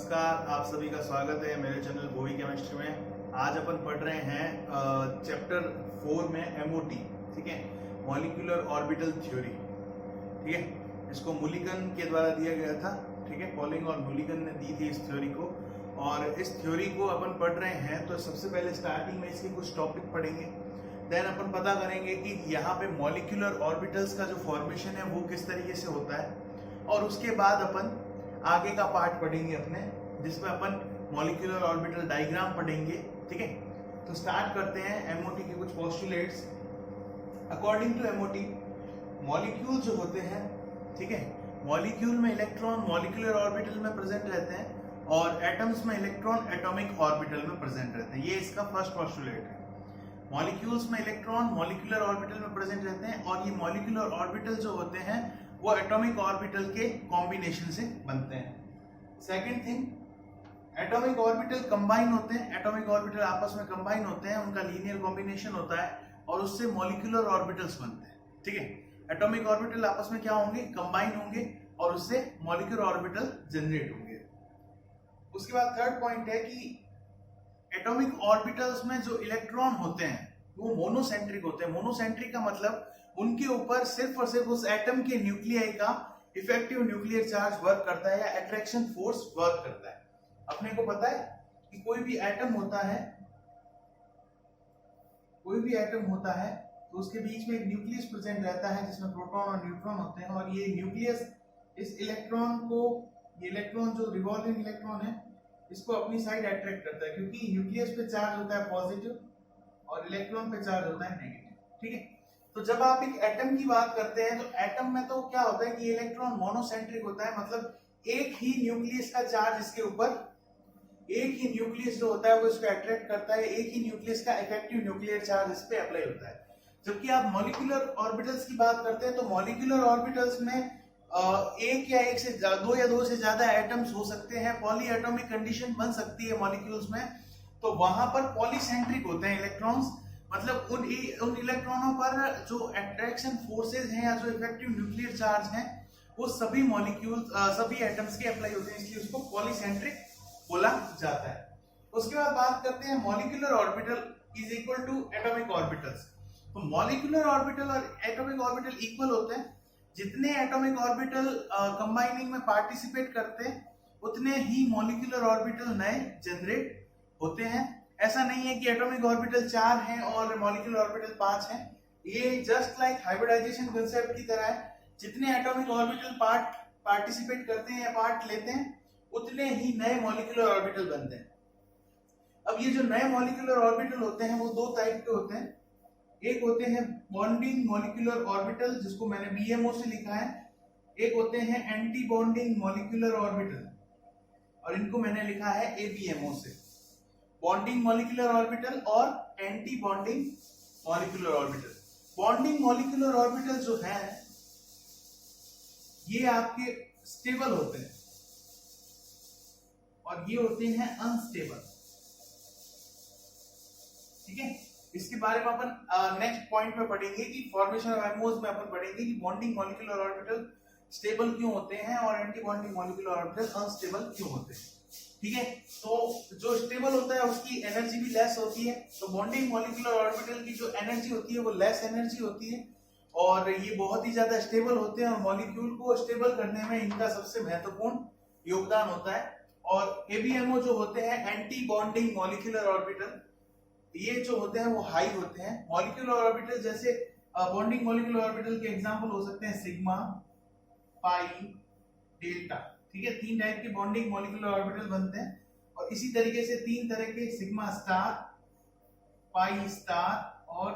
नमस्कार, आप सभी का स्वागत है मेरे चैनल बोई केमिस्ट्री में। आज अपन पढ़ रहे हैं चैप्टर 4 में एमओटी, ठीक है, मॉलिक्यूलर ऑर्बिटल थ्योरी। ठीक है, इसको मुलिगन के द्वारा दिया गया था, ठीक है, पॉलिंग और मुलिगन ने दी थी इस थ्योरी को। और इस थ्योरी को अपन पढ़ रहे हैं तो सबसे पहले स्टार्टिंग में इसके कुछ टॉपिक पढ़ेंगे, देन अपन पता करेंगे कि यहाँ पे मॉलिक्यूलर ऑर्बिटल्स का जो फॉर्मेशन है वो किस तरीके से होता है, और उसके बाद अपन आगे का पार्ट पढ़ेंगे अपने, जिसमें अपन मॉलिक्यूलर ऑर्बिटल डायग्राम पढ़ेंगे। ठीक है, तो स्टार्ट करते हैं एमओटी के कुछ postulates. According to MOT, molecule जो होते हैं, ठीक है, मॉलिक्यूल में इलेक्ट्रॉन मॉलिक्यूलर ऑर्बिटल में प्रेजेंट रहते हैं और एटम्स में इलेक्ट्रॉन एटॉमिक ऑर्बिटल में प्रेजेंट रहते हैं। ये इसका फर्स्ट पोस्टुलेट है। मॉलिक्यूल्स में इलेक्ट्रॉन मॉलिक्यूलर ऑर्बिटल में प्रेजेंट रहते हैं और ये मॉलिक्यूलर ऑर्बिटल जो होते हैं वो एटॉमिक ऑर्बिटल के कॉम्बिनेशन से बनते हैं। Second thing, atomic orbital combine होते हैं, एटॉमिक ऑर्बिटल आपस में कंबाइन होते हैं, उनका लीनियर कॉम्बिनेशन होता है और उससे मॉलिक्यूलर ऑर्बिटल्स बनते हैं। ठीक है, एटॉमिक ऑर्बिटल आपस में क्या होंगे, कंबाइन होंगे और उससे मॉलिक्यूलर ऑर्बिटल जनरेट होंगे। उसके बाद थर्ड पॉइंट है कि एटॉमिक ऑर्बिटल्स में जो इलेक्ट्रॉन होते हैं वो मोनोसेंट्रिक होते हैं। मोनोसेंट्रिक का मतलब उनके ऊपर सिर्फ और सिर्फ उस एटम के न्यूक्लियाई का इफेक्टिव न्यूक्लियर चार्ज वर्क करता है या अट्रैक्शन फोर्स वर्क करता है। अपने को पता है कि कोई भी एटम होता है तो उसके बीच में एक न्यूक्लियस प्रेजेंट रहता है जिसमें प्रोटॉन और न्यूट्रॉन होते हैं, और ये न्यूक्लियस इस इलेक्ट्रॉन को, ये इलेक्ट्रॉन जो रिवॉल्विंग इलेक्ट्रॉन है, इसको अपनी साइड अट्रैक्ट करता है, क्योंकि न्यूक्लियस पे चार्ज होता है पॉजिटिव और इलेक्ट्रॉन पे चार्ज होता है नेगेटिव। ठीक है, तो जब आप एक एटम की बात करते हैं तो एटम में तो क्या होता है कि इलेक्ट्रॉन मोनोसेंट्रिक होता है, मतलब एक ही न्यूक्लियस का चार्ज इसके ऊपर, एक ही न्यूक्लियस जो होता है वो इसको अट्रैक्ट करता है, एक ही न्यूक्लियस का इफेक्टिव न्यूक्लियर चार्ज इस पे अप्लाई होता है। जबकि आप मॉलिक्यूलर ऑर्बिटल्स की बात करते हैं तो मॉलिक्यूलर ऑर्बिटल्स में एक या एक से दो या दो से ज्यादा एटम्स हो सकते हैं, पॉली एटॉमिक कंडीशन बन सकती है मॉलिक्यूल्स में, तो वहां पर पॉलीसेंट्रिक होते हैं इलेक्ट्रॉन्स, मतलब उन इलेक्ट्रॉनों पर जो अट्रैक्शन फोर्सेस हैं या जो इफेक्टिव न्यूक्लियर चार्ज हैं वो सभी मॉलिक्यूल सभी एटम्स के अप्लाई होते हैं, इसलिए उसको पॉलीसेंट्रिक बोला जाता है। उसके बाद बात करते हैं molecular orbital is equal to atomic orbitals. तो मॉलिक्यूलर ऑर्बिटल और एटॉमिक ऑर्बिटल इक्वल होते हैं। जितने एटॉमिक ऑर्बिटल कंबाइनिंग में पार्टिसिपेट करते हैं उतने ही मॉलिक्यूलर ऑर्बिटल नए जनरेट होते हैं। ऐसा नहीं है कि एटॉमिक ऑर्बिटल 4 हैं और मॉलिक्यूलर ऑर्बिटल 5 हैं। ये जस्ट लाइक हाइब्रिडाइजेशन कांसेप्ट की तरह है, जितने एटॉमिक ऑर्बिटल पार्टिसिपेट करते हैं या पार्ट लेते हैं उतने ही नए मॉलिक्यूलर ऑर्बिटल बनते हैं। अब ये जो नए मॉलिक्यूलर ऑर्बिटल होते हैं वो दो टाइप के होते हैं। एक होते हैं बॉन्डिंग मॉलिक्यूलर ऑर्बिटल, जिसको मैंने बीएमओ से लिखा है, एक होते हैं एंटी बॉन्डिंग मॉलिक्यूलर ऑर्बिटल और इनको मैंने लिखा है एबीएमओ से। बॉन्डिंग मॉलिक्यूलर ऑर्बिटल और anti bonding molecular orbital. Bonding molecular orbital जो है ये आपके स्टेबल होते हैं और ये होते हैं अनस्टेबल। ठीक है, इसके बारे में अपन नेक्स्ट पॉइंट में पढ़ेंगे कि फॉर्मेशन ऑफ एमओज में अपन पढ़ेंगे कि बॉन्डिंग मॉलिक्यूलर ऑर्बिटल स्टेबल क्यों होते हैं और anti bonding molecular orbital unstable क्यों होते हैं। ठीक है, तो जो स्टेबल होता है उसकी एनर्जी भी लेस होती है, तो बॉन्डिंग मॉलिक्यूलर ऑर्बिटल की जो एनर्जी होती है वो लेस एनर्जी होती है और ये बहुत ही ज्यादा स्टेबल होते हैं और मॉलिक्यूल को स्टेबल करने में इनका सबसे महत्वपूर्ण योगदान होता है। और एबीएमओ जो होते हैं एंटी बॉन्डिंग मॉलिक्यूलर ऑर्बिटल, ये जो होते हैं वो हाई होते हैं। मॉलिक्यूलर ऑर्बिटल जैसे बॉन्डिंग मॉलिक्यूलर ऑर्बिटल के एग्जांपल हो सकते हैं सिग्मा, पाई, डेल्टा। ठीक है, 3 टाइप के बॉन्डिंग मॉलिक्यूलर ऑर्बिटल बनते हैं और इसी तरीके से 3 तरह के सिग्मा स्टार, पाई स्टार और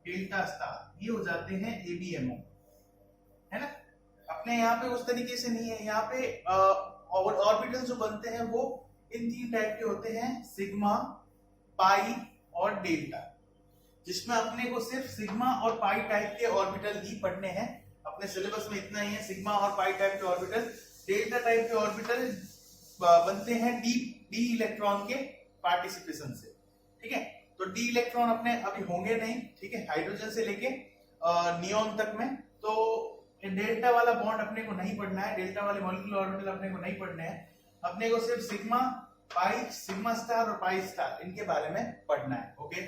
डेल्टा स्टार, ये हो जाते हैं एबीएमओ, है ना। अपने यहाँ पे उस तरीके से नहीं है, यहाँ पे ऑर्बिटल जो बनते हैं वो इन 3 टाइप के होते हैं, सिग्मा, पाई और डेल्टा, जिसमें अपने को सिर्फ सिग्मा और पाई टाइप के ऑर्बिटल ही पढ़ने हैं। अपने सिलेबस में इतना ही है, सिग्मा और पाई टाइप के ऑर्बिटल। डेल्टा टाइप के ऑर्बिटल बनते हैं डी इलेक्ट्रॉन के पार्टिसिपेशन से। ठीक है, तो डी इलेक्ट्रॉन अपने अभी होंगे नहीं, ठीक है, हाइड्रोजन से लेके नियोन तक में। तो डेल्टा वाला बॉन्ड अपने को नहीं पढ़ना है, डेल्टा वाले मॉलिक्यूलर ऑर्बिटल अपने को नहीं पढ़ने हैं। अपने को सिर्फ सिग्मा, पाई, सिग्मा स्टार और पाई स्टार इनके बारे में पढ़ना है। ओके,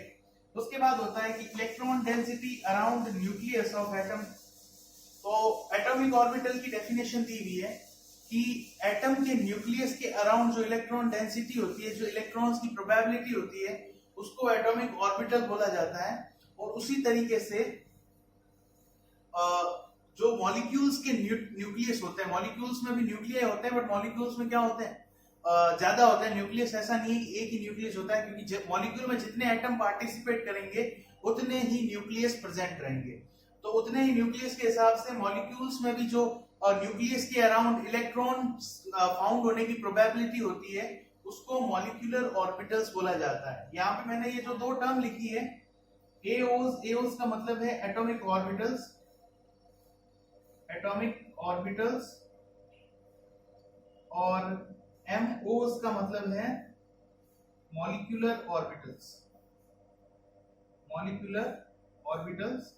उसके बाद होता है कि electron density around nucleus of atom. तो एटॉमिक ऑर्बिटल की डेफिनेशन दी हुई है कि एटम के न्यूक्लियस के अराउंड जो इलेक्ट्रॉन डेंसिटी होती है, जो इलेक्ट्रॉन्स की प्रोबेबिलिटी होती है, उसको एटॉमिक ऑर्बिटल बोला जाता है। और उसी तरीके से जो मॉलिक्यूल्स के न्यूक्लियस होते हैं, मॉलिक्यूल्स में भी न्यूक्लियस होते हैं, बट मॉलिक्यूल्स में क्या होते हैं, ज्यादा होता है न्यूक्लियस। ऐसा नहीं है कि एक ही न्यूक्लियस होता है, क्योंकि मॉलिक्यूल में जितने एटम पार्टिसिपेट करेंगे उतने ही न्यूक्लियस प्रेजेंट रहेंगे। तो उतने ही न्यूक्लियस के हिसाब से मॉलिक्यूल्स में भी जो न्यूक्लियस के अराउंड इलेक्ट्रॉन फाउंड होने की प्रोबेबिलिटी होती है, उसको मॉलिक्यूलर ऑर्बिटल्स बोला जाता है। यहाँ पे मैंने ये जो दो टर्म लिखी है, एओस का मतलब है एटॉमिक ऑर्बिटल्स, एटॉमिक ऑर्बिटल्स, और एमओस का मतलब है मॉलिक्यूलर ऑर्बिटल्स, मॉलिक्यूलर ऑर्बिटल्स।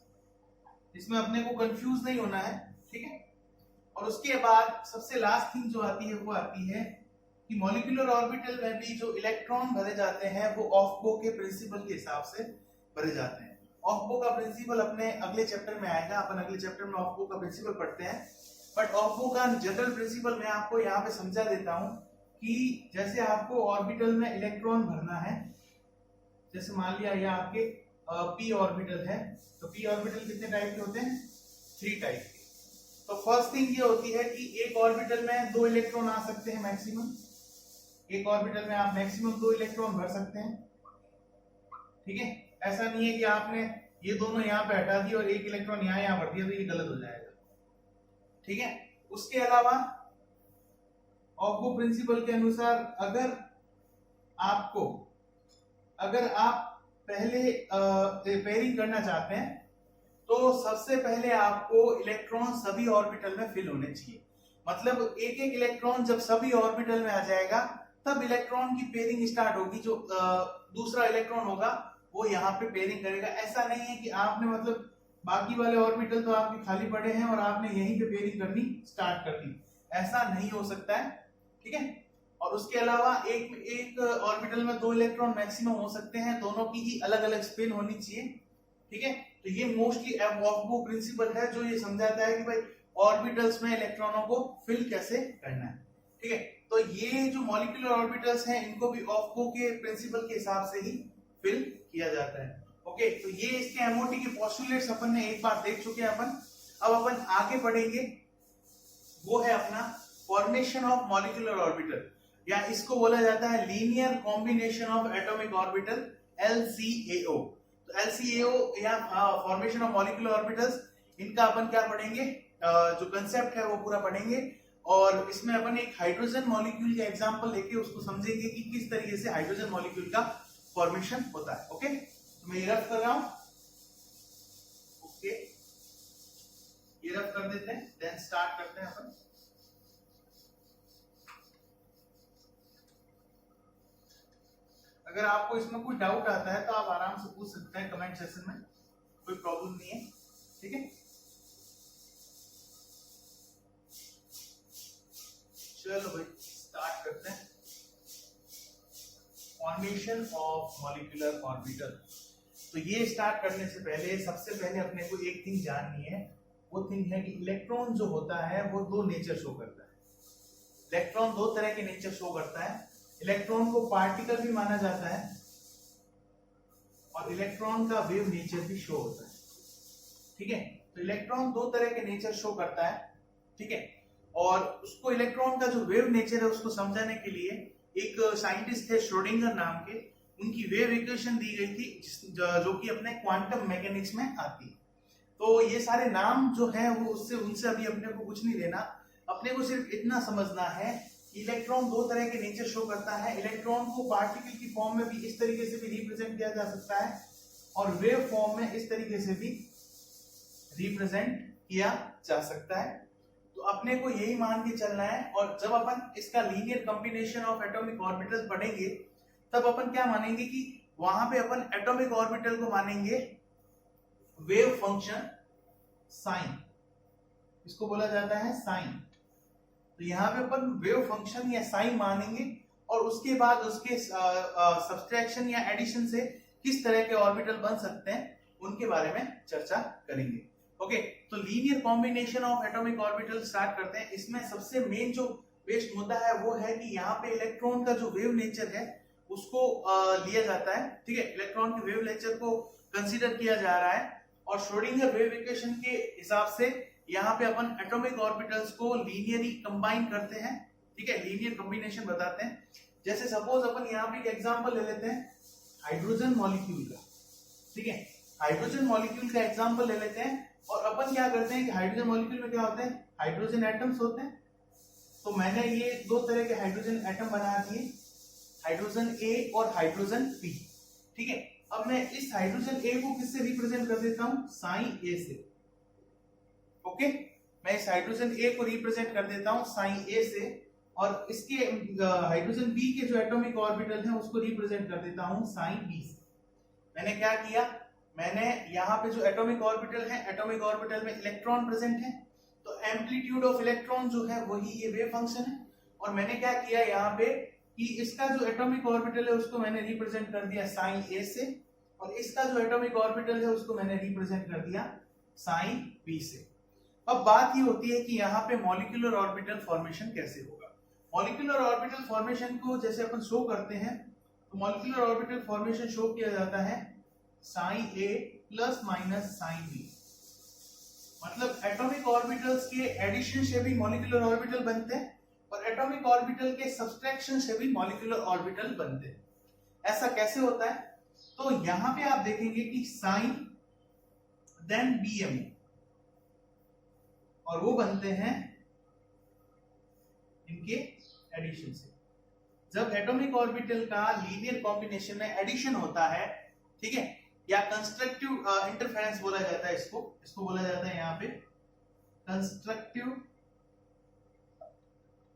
इसमें अपने को कंफ्यूज नहीं होना है, ठीक है। और उसके बाद सबसे लास्ट थिंग जो आती है वो आती है कि मॉलिक्यूलर ऑर्बिटल में भी जो इलेक्ट्रॉन भरे जाते हैं वो ऑफ-बो के प्रिंसिपल के हिसाब से भरे जाते हैं। ऑफ-बो का प्रिंसिपल अपने अगले चैप्टर में आएगा, अपन अगले चैप्टर में ऑफ-बो का प्रिंसिपल पढ़ते हैं। बट ऑफ-बो का जनरल प्रिंसिपल मैं आपको यहाँ पे समझा देता हूँ कि जैसे आपको ऑर्बिटल में इलेक्ट्रॉन भरना है, जैसे मान लिया ये आपके पी ऑर्बिटल है, तो पी ऑर्बिटल कितने टाइप के होते हैं, 3 टाइप के। तो फर्स्ट थिंग ये होती है कि एक ऑर्बिटल में 2 इलेक्ट्रॉन आ सकते हैं मैक्सिमम, एक ऑर्बिटल में आप मैक्सिमम 2 इलेक्ट्रॉन भर सकते हैं, ठीक है। ऐसा नहीं है कि आपने ये दोनों यहाँ पे हटा दिए और एक इलेक्ट्रॉन यहाँ भर दिया, तो ये गलत हो जाएगा, ठीक है। उसके अलावा ऑफ-बो प्रिंसिपल के अनुसार अगर आप पहले पेयरिंग करना चाहते हैं तो सबसे पहले आपको इलेक्ट्रॉन सभी ऑर्बिटल में फिल होने चाहिए। मतलब एक एक इलेक्ट्रॉन जब सभी ऑर्बिटल में आ जाएगा तब इलेक्ट्रॉन की पेयरिंग स्टार्ट होगी, जो दूसरा इलेक्ट्रॉन होगा वो यहाँ पे पेयरिंग करेगा। ऐसा नहीं है कि आपने मतलब बाकी वाले ऑर्बिटल तो आपके खाली पड़े हैं और आपने यहीं पे पेयरिंग करनी स्टार्ट कर दी, ऐसा नहीं हो सकता है, ठीक है। और उसके अलावा एक ऑर्बिटल में 2 इलेक्ट्रॉन मैक्सिमम हो सकते हैं, दोनों की ही अलग अलग स्पिन होनी चाहिए, ठीक है। तो ये मोस्टली ऑफ-बो प्रिंसिपल है जो ये समझाता है कि भाई ऑर्बिटल्स में इलेक्ट्रॉनों को फिल कैसे करना है, ठीक है। तो ये जो मॉलिक्यूलर ऑर्बिटल्स हैं इनको भी ऑफ-बो के प्रिंसिपल के हिसाब से ही फिल किया जाता है। ओके, तो ये इसके एमओटी के पोस्टुलेट्स अपन ने एक बार देख चुके हैं अपन। अब अपन आगे बढ़ेंगे, वो है अपना फॉर्मेशन ऑफ मॉलिक्यूलर ऑर्बिटल, या इसको बोला जाता है linear combination of atomic orbital, LCAO। तो LCAO या फॉर्मेशन ऑफ मॉलिक्यूलर ऑर्बिटल्स, इनका अपन क्या पढ़ेंगे, जो कंसेप्ट है वो पूरा पढ़ेंगे। और इसमें अपन एक हाइड्रोजन मॉलिक्यूल का एग्जांपल लेके उसको समझेंगे कि किस तरीके से हाइड्रोजन मॉलिक्यूल का फॉर्मेशन होता है। ओके, तो मैं ये रफ कर रहा हूं, ओके, ये रफ कर देते हैं, देन स्टार्ट करते हैं अपन। अगर आपको इसमें कोई डाउट आता है तो आप आराम से पूछ सकते हैं कमेंट सेक्शन में, कोई प्रॉब्लम नहीं है, ठीक है। चलो भाई स्टार्ट करते हैं। Formation of molecular orbital. तो ये स्टार्ट करने से पहले सबसे पहले अपने को एक थिंग जाननी है, वो थिंग है कि इलेक्ट्रॉन जो होता है वो 2 नेचर शो करता है। इलेक्ट्रॉन 2 तरह के नेचर शो करता है। इलेक्ट्रॉन को पार्टिकल भी माना जाता है और इलेक्ट्रॉन का वेव नेचर भी शो होता है, ठीक है। तो इलेक्ट्रॉन 2 तरह के नेचर शो करता है, ठीक है। और उसको इलेक्ट्रॉन का जो वेव नेचर है उसको समझाने के लिए एक साइंटिस्ट थे श्रोडिंगर नाम के, उनकी वेव इक्वेशन दी गई थी जो कि अपने क्वांटम मैकेनिक्स में आती है। तो ये सारे नाम जो है वो उनसे अभी अपने को कुछ नहीं लेना, अपने को सिर्फ इतना समझना है इलेक्ट्रॉन 2 तरह के नेचर शो करता है। इलेक्ट्रॉन को पार्टिकल की फॉर्म में भी इस तरीके से भी रिप्रेजेंट किया जा सकता है और वेव फॉर्म में इस तरीके से भी रिप्रेजेंट किया जा सकता है। तो अपने को यही मान के चलना है। और जब अपन इसका linear combination of atomic orbitals पढ़ेंगे तब अपन क्या मानेंगे कि वहां पे अपन एटॉमिक ऑर्बिटल को मानेंगे वेव फंक्शन साइन, इसको बोला जाता है साइन। तो तो यहाँ पे अपन वेव फंक्शन या साइन मानेंगे और उसके बाद उसके सब्सट्रैक्शन या एडिशन से किस तरह के ऑर्बिटल बन सकते हैं उनके बारे में चर्चा करेंगे। ओके, तो linear combination of atomic orbital start करते हैं। इसमें सबसे मेन जो बेस्ट मुद्दा है वो है कि यहाँ पे इलेक्ट्रॉन का जो वेव नेचर है उसको लिया जाता है। ठीक है, इलेक्ट्रॉन के वेव नेचर को कंसीडर किया जा रहा है और श्रोडिंगर वेव इक्वेशन के हिसाब से यहाँ पे अपन एटॉमिक ऑर्बिटल्स को लीनियरली कंबाइन करते हैं। ठीक है, लीनियर कॉम्बिनेशन बताते हैं। जैसे सपोज अपन यहाँ पे एक एग्जांपल ले लेते हैं हाइड्रोजन मॉलिक्यूल का। ठीक है, हाइड्रोजन मॉलिक्यूल का एग्जांपल ले लेते हैं और अपन क्या करते हैं कि हाइड्रोजन मॉलिक्यूल में क्या होते हैं, हाइड्रोजन एटम्स होते हैं। तो मैंने ये दो तरह के हाइड्रोजन एटम बना दिए, हाइड्रोजन ए और हाइड्रोजन बी। ठीक है, अब मैं इस हाइड्रोजन ए को किससे रिप्रेजेंट कर देता हूं, साइन ए से। ओके, मैं इस हाइड्रोजन ए को रिप्रेजेंट कर देता हूं साइन ए से और इसके हाइड्रोजन बी के जो एटॉमिक ऑर्बिटल हैं उसको रिप्रेजेंट कर देता हूं साइन बी से। मैंने क्या किया, मैंने यहाँ पे जो एटॉमिक ऑर्बिटल है, एटॉमिक ऑर्बिटल में इलेक्ट्रॉन प्रेजेंट है, तो एम्पलीट्यूड ऑफ इलेक्ट्रॉन जो है वही ये वेव फंक्शन है। और मैंने क्या किया यहाँ पे कि इसका जो एटॉमिक ऑर्बिटल है उसको मैंने रिप्रेजेंट कर दिया साइन ए से और इसका जो एटॉमिक ऑर्बिटल है उसको मैंने रिप्रेजेंट कर दिया साइन बी से। अब बात ये होती है कि यहाँ पे मॉलिक्यूलर ऑर्बिटल फॉर्मेशन कैसे होगा। मॉलिक्यूलर ऑर्बिटल फॉर्मेशन को जैसे अपन शो करते हैं तो मॉलिक्यूलर ऑर्बिटल फॉर्मेशन शो किया जाता है साइन ए प्लस माइनस साइन बी। मतलब एटॉमिक ऑर्बिटल्स के एडिशन से भी मॉलिक्यूलर ऑर्बिटल बनते हैं और एटॉमिक ऑर्बिटल के सब्सट्रैक्शन से भी मॉलिक्यूलर ऑर्बिटल बनते हैं। ऐसा कैसे होता है, तो यहां पे आप देखेंगे कि साइन देन बीएमओ और वो बनते हैं इनके एडिशन से। जब एटॉमिक ऑर्बिटल का लीनियर कॉम्बिनेशन में एडिशन होता है, ठीक है, या कंस्ट्रक्टिव इंटरफेरेंस बोला जाता है, इसको बोला जाता है यहाँ पे कंस्ट्रक्टिव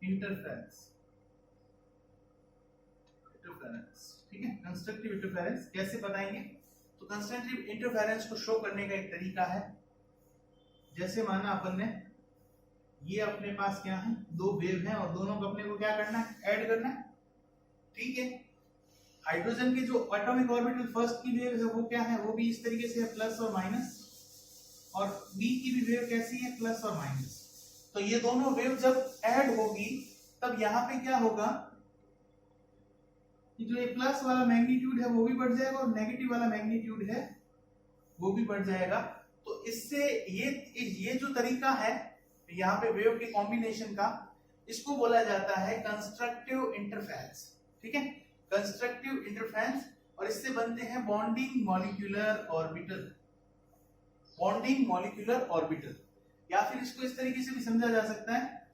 इंटरफेरेंस। ठीक है, कंस्ट्रक्टिव इंटरफेरेंस कैसे बताएंगे, तो कंस्ट्रक्टिव इंटरफेरेंस को शो करने का एक तरीका है, जैसे माना अपन ने ये अपने पास क्या है, दो वेव हैं और दोनों को अपने को क्या करना है, ऐड करना है। ठीक है, हाइड्रोजन के जो एटॉमिक ऑर्बिटल फर्स्ट की वेव है वो क्या है, वो भी इस तरीके से है प्लस और माइनस, और बी की भी वेव कैसी है, प्लस और माइनस। तो ये दोनों वेव जब ऐड होगी तब यहाँ पे क्या होगा कि जो ये प्लस वाला मैग्नीट्यूड है वो भी बढ़ जाएगा और नेगेटिव वाला मैग्नीट्यूड है वो भी बढ़ जाएगा। तो इससे ये जो तरीका है यहाँ पे वेव के कॉम्बिनेशन का, इसको बोला जाता है कंस्ट्रक्टिव इंटरफेरेंस। ठीक है, कंस्ट्रक्टिव इंटरफेरेंस, और इससे बनते हैं bonding molecular orbital. Bonding molecular orbital, या फिर इसको इस तरीके से भी समझा जा सकता है,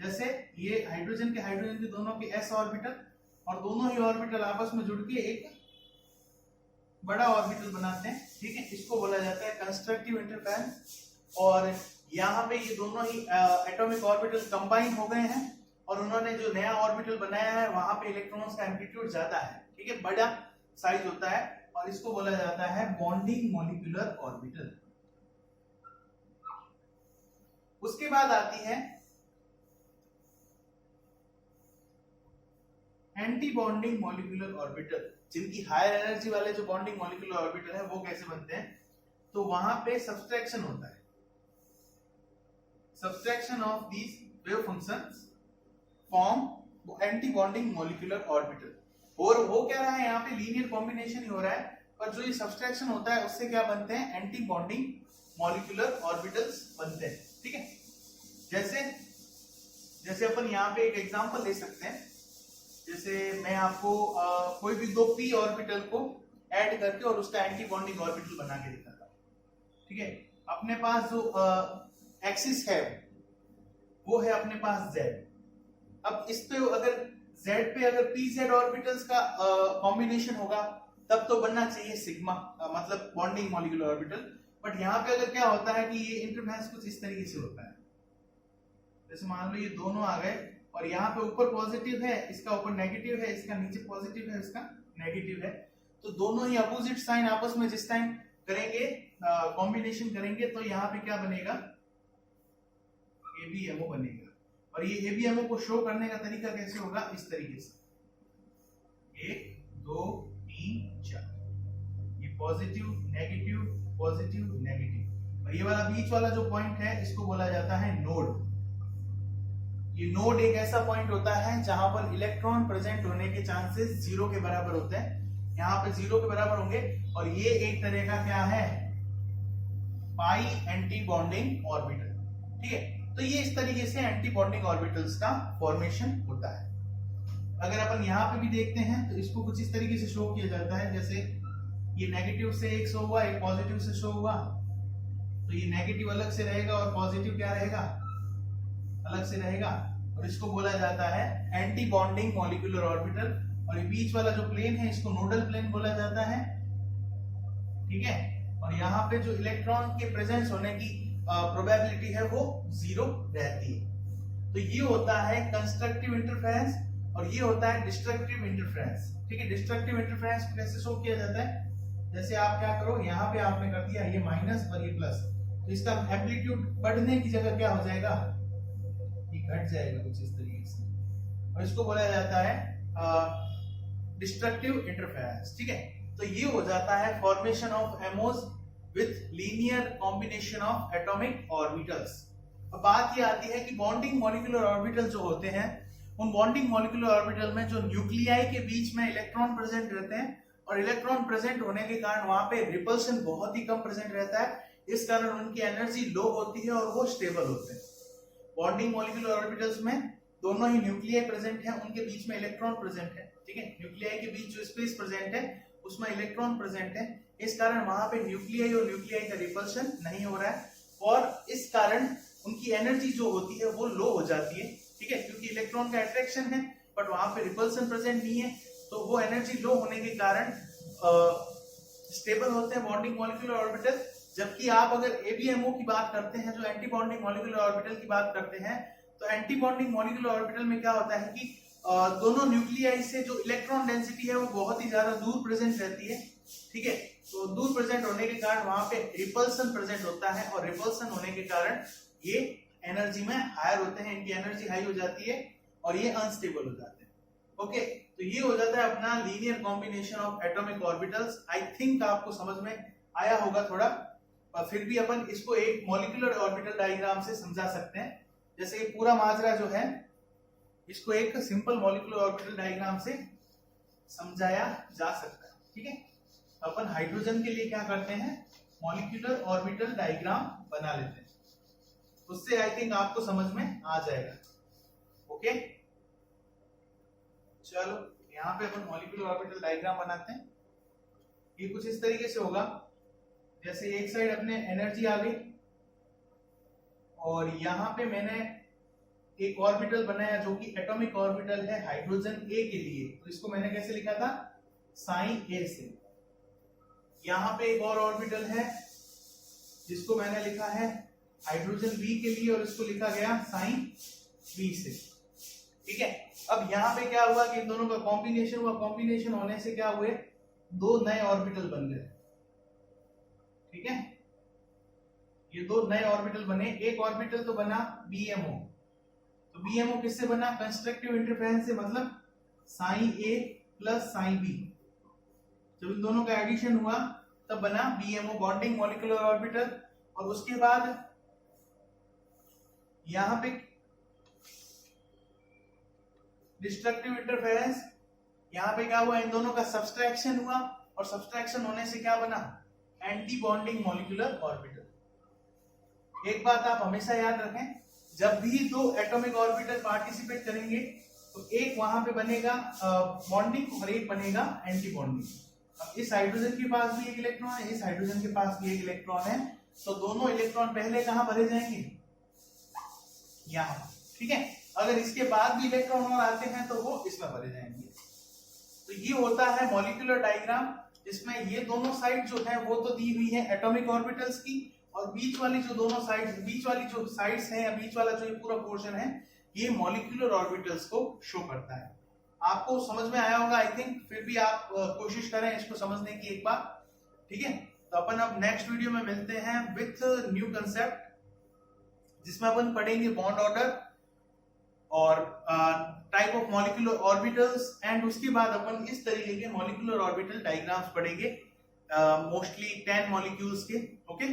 जैसे ये हाइड्रोजन के दोनों के s ऑर्बिटल और दोनों ही ऑर्बिटल आपस में जुड़ के एक बड़ा ऑर्बिटल बनाते हैं। ठीक है, इसको बोला जाता है कंस्ट्रक्टिव इंटरफेरेंस। और यहाँ पे ये दोनों ही एटॉमिक ऑर्बिटल कंबाइन हो गए हैं और उन्होंने जो नया ऑर्बिटल बनाया है वहां पे इलेक्ट्रॉन्स का एम्पलीट्यूड ज्यादा है। ठीक है, बड़ा साइज होता है और इसको बोला जाता है बॉन्डिंग मॉलिक्यूलर ऑर्बिटल। उसके बाद आती है एंटी बॉन्डिंग मॉलिक्यूलर ऑर्बिटल, जिनकी हायर एनर्जी वाले जो बॉन्डिंग मॉलिक्यूलर ऑर्बिटल है वो कैसे बनते हैं, तो वहां पे सब्सट्रैक्शन होता है, subtraction of these wave functions form anti bonding molecular orbital. और वो क्या रहा है, यहाँ पे लीनियर कॉम्बिनेशन ही हो रहा है, पर जो ये सब्सट्रैक्शन होता है उससे क्या बनते हैं, एंटी बॉन्डिंग मॉलिक्यूलर ऑर्बिटल्स बनते हैं। ठीक है, जैसे अपन यहाँ पे एक एग्जांपल ले सकते हैं, जैसे मैं आपको कोई भी दो p ऑर्बिटल को ऐड करके और उसका एंटी बॉन्डिंग ऑर्बिटल बना के दिखाता हूं। ठीक है, अपने पास जो एक्सिस है वो है अपने पास z। अब इस पे अगर z पे अगर pz ऑर्बिटल्स का कॉम्बिनेशन होगा तब तो बनना चाहिए सिग्मा, मतलब बॉन्डिंग मॉलिक्यूलर ऑर्बिटल। बट यहाँ पे अगर क्या होता है कि ये इंटरफेरेंस कुछ इस तरीके से होता है, जैसे मान लो ये दोनों आ गए और यहाँ पे ऊपर पॉजिटिव है, इसका ऊपर नेगेटिव है, इसका नीचे पॉजिटिव है, इसका नेगेटिव है, तो दोनों ही अपोजिट साइन आपस में जिस टाइम करेंगे कॉम्बिनेशन करेंगे तो यहाँ पे क्या बनेगा, AB है वो बनेगा। और ये एबीएमओ को शो करने का तरीका कैसे होगा, इस तरीके से 1 2 3 4, ये पॉजिटिव नेगेटिव पॉजिटिव नेगेटिव, और ये वाला बीच वाला जो पॉइंट है इसको बोला जाता है नोड। ये नोड एक ऐसा पॉइंट होता है जहां पर इलेक्ट्रॉन प्रेजेंट होने के चांसेस 0 के बराबर होते हैं, यहाँ पे 0 के बराबर होंगे, और ये एक तरह का क्या है, पाई एंटी बॉन्डिंग ऑर्बिटल। ठीक है, तो ये इस तरीके से एंटी बॉन्डिंग ऑर्बिटल्स का फॉर्मेशन होता है। अगर अपन यहाँ पे भी देखते हैं तो इसको कुछ इस तरीके से शो किया जाता है, जैसे ये नेगेटिव से एक शो हुआ, एक पॉजिटिव से शो हुआ, तो ये नेगेटिव अलग से रहेगा और पॉजिटिव क्या रहेगा, अलग से रहेगा, और इसको बोला जाता है एंटी बॉन्डिंग मॉलिक्यूलर ऑर्बिटल। और ये बीच वाला जो प्लेन है इसको नोडल प्लेन बोला जाता है। ठीक है, और यहाँ पे जो इलेक्ट्रॉन के प्रेजेंस होने की प्रोबेबिलिटी है वो 0 रहती है। तो ये होता है कंस्ट्रक्टिव इंटरफेरेंस और ये होता है डिस्ट्रक्टिव इंटरफेरेंस। ठीक है, डिस्ट्रक्टिव इंटरफेरेंस को कैसे शो किया जाता है, जैसे आप क्या करो, यहाँ पे आपने कर दिया ये माइनस और ये प्लस, तो इसका एम्पलीट्यूड बढ़ने की जगह क्या हो जाएगा, ये घट जाएगा कुछ इस तरीके से, और इसको बोला जाता है डिस्ट्रक्टिव इंटरफेरेंस। ठीक है, तो ये हो जाता है formation of Amos with linear combination of atomic orbitals. अब बात ये आती है कि बॉन्डिंग मॉलिक्यूलर ऑर्बिटल जो होते हैं, उन बॉन्डिंग मॉलिक्यूलर ऑर्बिटल में जो न्यूक्लियाई के बीच में इलेक्ट्रॉन प्रेजेंट रहते हैं, और इलेक्ट्रॉन प्रेजेंट होने के कारण वहां पे रिपल्शन बहुत ही कम प्रेजेंट रहता है, इस कारण उनकी एनर्जी लो होती है और वो स्टेबल होते हैं। बॉन्डिंग मॉलिक्यूलर ऑर्बिटल्स में दोनों ही न्यूक्लियाई प्रेजेंट है, उनके बीच में इलेक्ट्रॉन प्रेजेंट है। ठीक है, न्यूक्लियाई के बीच जो स्पेस प्रेजेंट है उसमें इलेक्ट्रॉन प्रेजेंट है, इस कारण वहां पे न्यूक्लियाई और न्यूक्लियाई का रिपल्शन नहीं हो रहा है, और इस कारण उनकी एनर्जी जो होती है वो लो हो जाती है। ठीक है, क्योंकि इलेक्ट्रॉन का अट्रैक्शन है बट वहां पे रिपल्शन प्रेजेंट नहीं है, तो वो एनर्जी लो होने के कारण स्टेबल होते हैं बॉन्डिंग मॉलिक्यूलर ऑर्बिटल। जबकि आप अगर एबीएमओ की बात करते हैं, जो एंटी बॉन्डिंग मॉलिक्यूलर ऑर्बिटल की बात करते हैं, तो एंटी बॉन्डिंग मॉलिक्यूलर ऑर्बिटल में क्या होता है कि दोनों न्यूक्लियाई से जो इलेक्ट्रॉन डेंसिटी है वो बहुत ही ज्यादा दूर प्रेजेंट रहती है। ठीक है, तो दूर प्रेजेंट होने के कारण वहां पे रिपल्सन प्रेजेंट होता है, और रिपल्सन होने के कारण ये एनर्जी में हायर होते हैं, इनकी एनर्जी हाई हो जाती है और ये अनस्टेबल हो जाते हैं। ओके, तो ये हो जाता है अपना linear combination of atomic orbitals. I think आपको समझ में आया होगा थोड़ा, और फिर भी अपन इसको एक मॉलिक्यूलर ऑर्बिटल डायग्राम से समझा सकते हैं। जैसे ये पूरा माजरा जो है इसको एक सिंपल मॉलिक्यूलर ऑर्बिटल डायग्राम से समझाया जा सकता है। ठीक है, अपन हाइड्रोजन के लिए क्या करते हैं, मॉलिक्यूलर ऑर्बिटल डायग्राम बना लेते हैं, उससे आई थिंक आपको समझ में आ जाएगा। ओके, चलो यहाँ पे अपन मॉलिक्यूलर ऑर्बिटल डायग्राम बनाते हैं। ये कुछ इस तरीके से होगा, जैसे एक साइड अपने एनर्जी आ गई, और यहाँ पे मैंने एक ऑर्बिटल बनाया जो कि एटॉमिक ऑर्बिटल है हाइड्रोजन ए के लिए, तो इसको मैंने कैसे लिखा था, साइन ए से। यहाँ पे एक और ऑर्बिटल है जिसको मैंने लिखा है हाइड्रोजन बी के लिए, और इसको लिखा गया साइन बी से। ठीक है, अब यहाँ पे क्या हुआ कि इन दोनों का कॉम्बिनेशन हुआ, कॉम्बिनेशन होने से क्या हुए, दो नए ऑर्बिटल बन गए। ठीक है, ये दो नए ऑर्बिटल बने। एक ऑर्बिटल तो बना बीएमओ, तो बीएमओ किससे बना, कंस्ट्रक्टिव इंटरफेरेंस से, मतलब साइन ए प्लस साइन बी। जब इन दोनों का एडिशन हुआ तब बना बीएमओ, बॉन्डिंग मॉलिक्यूलर ऑर्बिटल। और उसके बाद यहां पे डिस्ट्रक्टिव इंटरफेरेंस, यहां पे क्या हुआ, इन दोनों का सब्सट्रैक्शन हुआ, और सब्सट्रैक्शन होने से क्या बना, एंटी बॉन्डिंग मॉलिक्यूलर ऑर्बिटल। एक बात आप हमेशा याद रखें, जब भी दो एटॉमिक ऑर्बिटल पार्टिसिपेट करेंगे तो एक वहां पे बनेगा बॉन्डिंग और एक बनेगा एंटी बॉन्डिंग। अब इस हाइड्रोजन के पास भी एक इलेक्ट्रॉन है, इस हाइड्रोजन के पास भी एक इलेक्ट्रॉन है, तो दोनों इलेक्ट्रॉन पहले कहां भरे जाएंगे, यहां। ठीक है, अगर इसके बाद भी इलेक्ट्रॉन और आते हैं तो वो इसमें भरे जाएंगे। तो ये होता है मॉलिक्यूलर डायग्राम, जिसमें ये दोनों साइड जो है वो तो दी हुई है एटॉमिक ऑर्बिटल्स की, और बीच वाली जो दोनों साइड, बीच वाली जो साइड्स हैं या बीच वाला जो ये पूरा पोर्शन है, ये मॉलिक्यूलर ऑर्बिटल्स को शो करता है। आपको समझ में आया होगा आई थिंक, फिर भी आप कोशिश करें इसको समझने की एक बार। ठीक है, तो अपन अब नेक्स्ट वीडियो में मिलते हैं विथ न्यू कंसेप्ट, जिसमें अपन पढ़ेंगे बॉन्ड ऑर्डर, और type of molecular orbitals, and उसके बाद अपन इस तरीके के मॉलिक्यूलर ऑर्बिटल डायग्राम्स पढ़ेंगे, मोस्टली 10 मॉलिक्यूल्स के। Okay,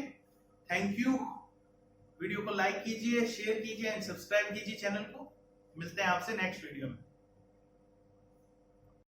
thank you. वीडियो को लाइक कीजिए, शेयर कीजिए एंड सब्सक्राइब कीजिए चैनल को। मिलते हैं आपसे नेक्स्ट वीडियो में।